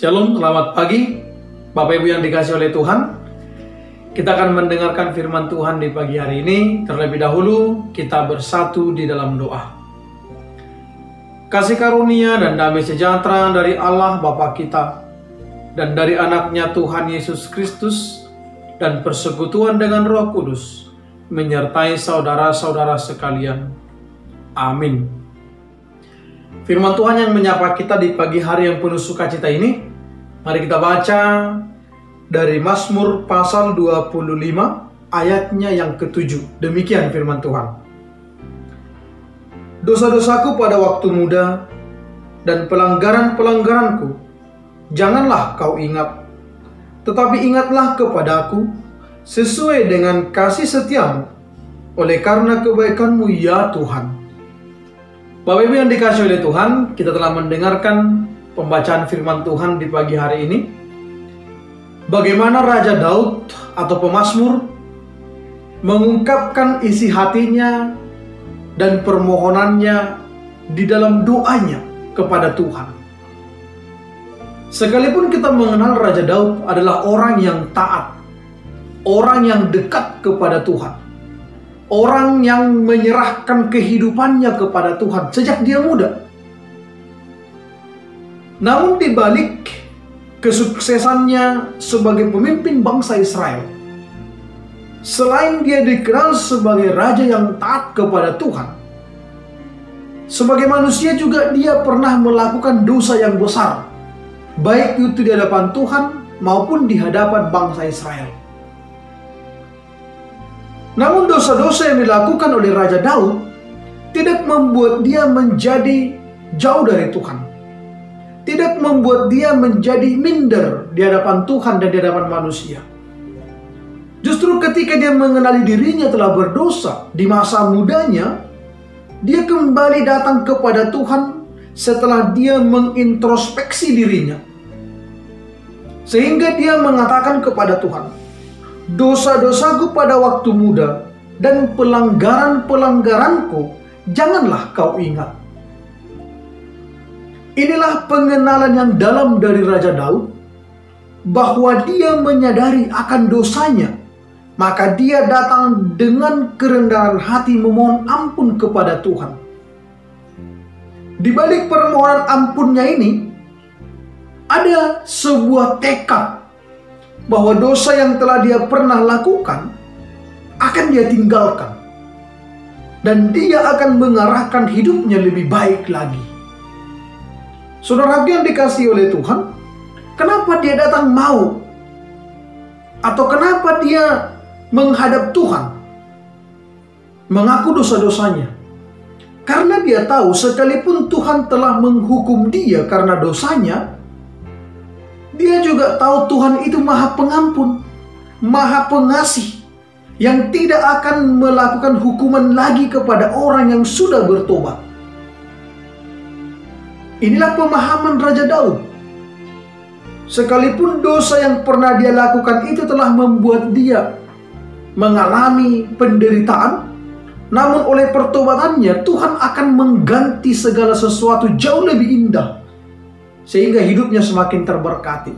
Shalom, selamat pagi Bapak Ibu yang dikasihi oleh Tuhan. Kita akan mendengarkan firman Tuhan di pagi hari ini. Terlebih dahulu kita bersatu di dalam doa. Kasih karunia dan damai sejahtera dari Allah Bapa kita dan dari anaknya Tuhan Yesus Kristus dan persekutuan dengan Roh Kudus menyertai saudara-saudara sekalian. Amin. Firman Tuhan yang menyapa kita di pagi hari yang penuh sukacita ini, mari kita baca dari Mazmur pasal 25 ayatnya yang ke-7. Demikian firman Tuhan. Dosa-dosaku pada waktu muda dan pelanggaran-pelanggaranku janganlah kau ingat, tetapi ingatlah kepadaku sesuai dengan kasih setiamu, oleh karena kebaikanmu ya Tuhan. Bapak Ibu yang dikasihi oleh Tuhan, kita telah mendengarkan pembacaan firman Tuhan di pagi hari ini. Bagaimana Raja Daud atau pemazmur mengungkapkan isi hatinya dan permohonannya di dalam doanya kepada Tuhan. Sekalipun kita mengenal Raja Daud adalah orang yang taat, orang yang dekat kepada Tuhan, orang yang menyerahkan kehidupannya kepada Tuhan sejak dia muda. Namun di balik kesuksesannya sebagai pemimpin bangsa Israel, selain dia dikenal sebagai raja yang taat kepada Tuhan, sebagai manusia juga dia pernah melakukan dosa yang besar, baik itu di hadapan Tuhan maupun di hadapan bangsa Israel. Namun dosa-dosa yang dilakukan oleh Raja Daud tidak membuat dia menjadi jauh dari Tuhan. Tidak membuat dia menjadi minder di hadapan Tuhan dan di hadapan manusia. Justru ketika dia mengenali dirinya telah berdosa di masa mudanya, dia kembali datang kepada Tuhan setelah dia mengintrospeksi dirinya. Sehingga dia mengatakan kepada Tuhan, dosa-dosaku pada waktu muda dan pelanggaran-pelanggaranku janganlah kau ingat. Inilah pengenalan yang dalam dari Raja Daud, bahwa dia menyadari akan dosanya, maka dia datang dengan kerendahan hati memohon ampun kepada Tuhan. Di balik permohonan ampunnya ini, ada sebuah tekad bahwa dosa yang telah dia pernah lakukan akan dia tinggalkan, dan dia akan mengarahkan hidupnya lebih baik lagi. Saudara yang dikasihi oleh Tuhan, kenapa dia datang mau? Atau kenapa dia menghadap Tuhan mengaku dosa-dosanya? Karena dia tahu sekalipun Tuhan telah menghukum dia karena dosanya, dia juga tahu Tuhan itu Maha Pengampun, Maha Pengasih, yang tidak akan melakukan hukuman lagi kepada orang yang sudah bertobat. Inilah pemahaman Raja Daud. Sekalipun dosa yang pernah dia lakukan itu telah membuat dia mengalami penderitaan, namun oleh pertobatannya Tuhan akan mengganti segala sesuatu jauh lebih indah, sehingga hidupnya semakin terberkati.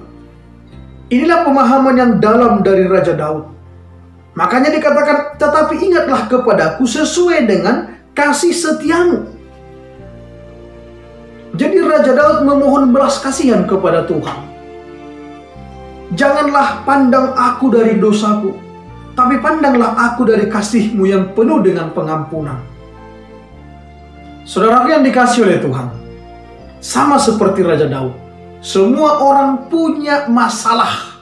Inilah pemahaman yang dalam dari Raja Daud. Makanya dikatakan, tetapi ingatlah kepadaku sesuai dengan kasih setiamu. Jadi Raja Daud memohon belas kasihan kepada Tuhan. Janganlah pandang aku dari dosaku, tapi pandanglah aku dari kasih-Mu yang penuh dengan pengampunan. Saudara yang dikasihi oleh Tuhan, sama seperti Raja Daud, semua orang punya masalah,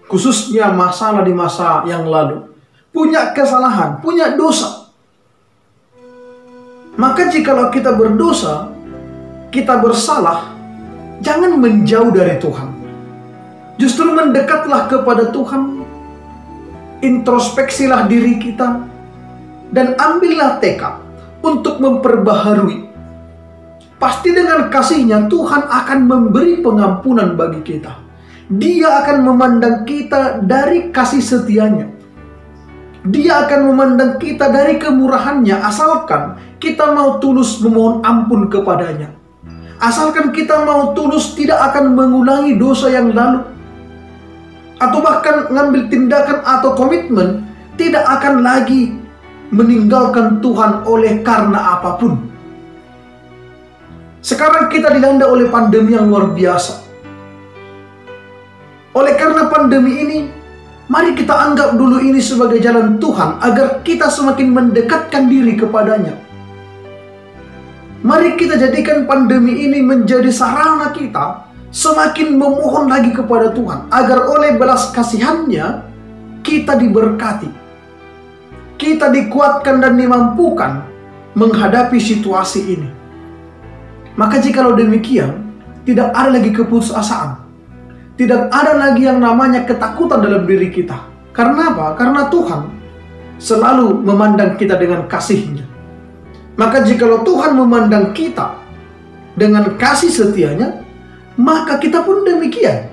khususnya masalah di masa yang lalu, punya kesalahan, punya dosa. Maka jikalau kita berdosa, kita bersalah, jangan menjauh dari Tuhan. Justru mendekatlah kepada Tuhan, introspeksilah diri kita, dan ambillah tekad untuk memperbaharui. Pasti dengan kasih-Nya Tuhan akan memberi pengampunan bagi kita. Dia akan memandang kita dari kasih setia-Nya. Dia akan memandang kita dari kemurahan-Nya, asalkan kita mau tulus memohon ampun kepada-Nya. Asalkan kita mau tulus tidak akan mengulangi dosa yang lalu, atau bahkan ngambil tindakan atau komitmen tidak akan lagi meninggalkan Tuhan oleh karena apapun. Sekarang kita dilanda oleh pandemi yang luar biasa. Oleh karena pandemi ini, mari kita anggap dulu ini sebagai jalan Tuhan agar kita semakin mendekatkan diri kepadanya. Mari kita jadikan pandemi ini menjadi sarana kita semakin memohon lagi kepada Tuhan agar oleh belas kasihan-Nya kita diberkati, kita dikuatkan dan dimampukan menghadapi situasi ini. Maka jikalau demikian, tidak ada lagi keputusasaan, tidak ada lagi yang namanya ketakutan dalam diri kita. Karena apa? Karena Tuhan selalu memandang kita dengan kasih-Nya. Maka jikalau Tuhan memandang kita dengan kasih setia-Nya, maka kita pun demikian.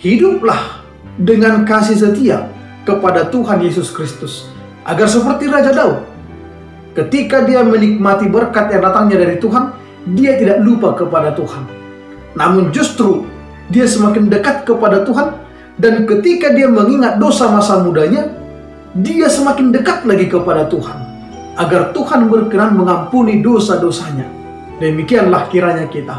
Hiduplah dengan kasih setia kepada Tuhan Yesus Kristus, agar seperti Raja Daud, ketika dia menikmati berkat yang datangnya dari Tuhan, dia tidak lupa kepada Tuhan. Namun justru dia semakin dekat kepada Tuhan, dan ketika dia mengingat dosa masa mudanya, dia semakin dekat lagi kepada Tuhan, agar Tuhan berkenan mengampuni dosa-dosanya. Demikianlah kiranya kita.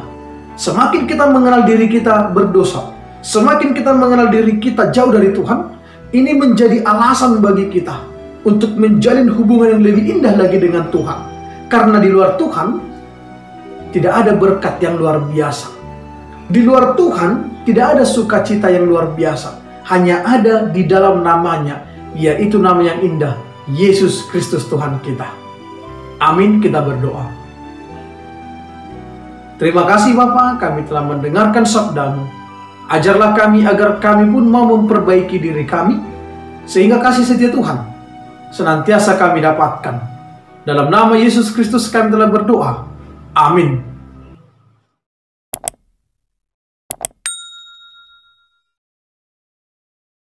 Semakin kita mengenal diri kita berdosa, semakin kita mengenal diri kita jauh dari Tuhan, ini menjadi alasan bagi kita untuk menjalin hubungan yang lebih indah lagi dengan Tuhan. Karena di luar Tuhan tidak ada berkat yang luar biasa. Di luar Tuhan tidak ada sukacita yang luar biasa. Hanya ada di dalam namanya, yaitu nama yang indah, Yesus Kristus Tuhan kita. Amin, kita berdoa. Terima kasih Bapa, kami telah mendengarkan sabda-Mu. Ajarlah kami agar kami pun mau memperbaiki diri kami, sehingga kasih setia Tuhan senantiasa kami dapatkan. Dalam nama Yesus Kristus kami telah berdoa. Amin.